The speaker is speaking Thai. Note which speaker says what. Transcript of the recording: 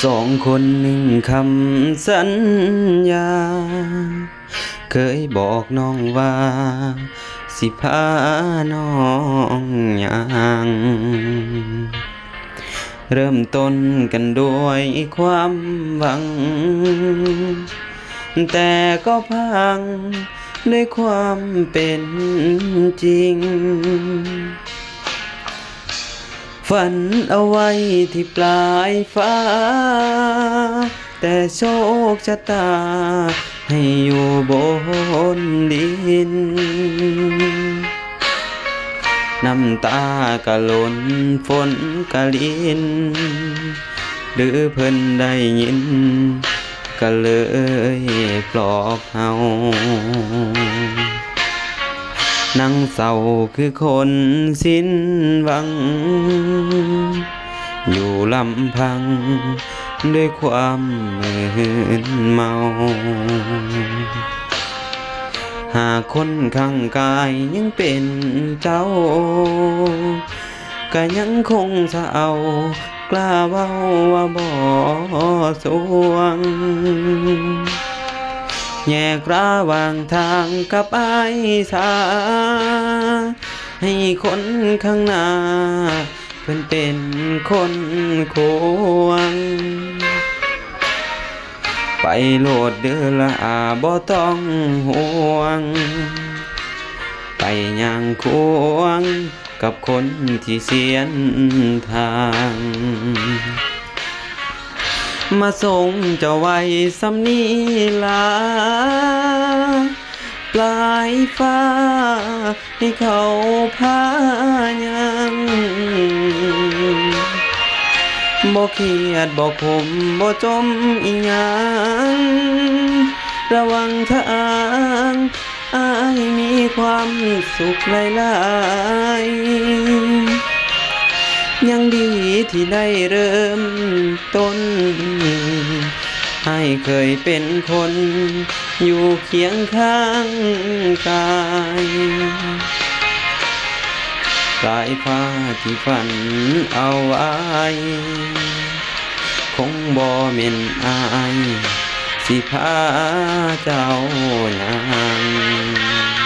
Speaker 1: สองคนหนึ่งคำสัญญาเคยบอกน้องว่าสิพาน้องย่างเริ่มต้นกันด้วยความหวังแต่ก็พังด้วยความเป็นจริงฝันเอาไว้ที่ปลายฟ้าแต่โชคชะตาให้อยู่บนดินน้ำตากะล้นฝนกะลินหรือเพิ่นได้ยินก็เลยปลอบเฮานั่งเศร้าคือคนสิ้นหวังอยู่ลำพังด้วยความมึนเมาหากคนข้างกายยังเป็นเจ้าก็ยังคงเศร้ากล้าเว้าว่าบ่สวงแยกระหว่างทางกับอ้ายสาให้คนข้างหน้าเพิ่นเป็นคนควงไปโลดเด้อละบ่ต้องห่วงไปย่างควงกับคนที่เสียนทางมาส่งเจ้าไว้สำนีลาปลายฟ้าให้เขาพายังบ่เครียดบ่ขมบ่จมอีหยังระวังทางอ้ายมีความสุขหลายๆยังดีที่ได้เริ่มต้นให้เคยเป็นคนอยู่เคียงข้างกายปลายฟ้าที่ฝันเอาไว้คงบ่แม่นอายสิพาเจ้านาง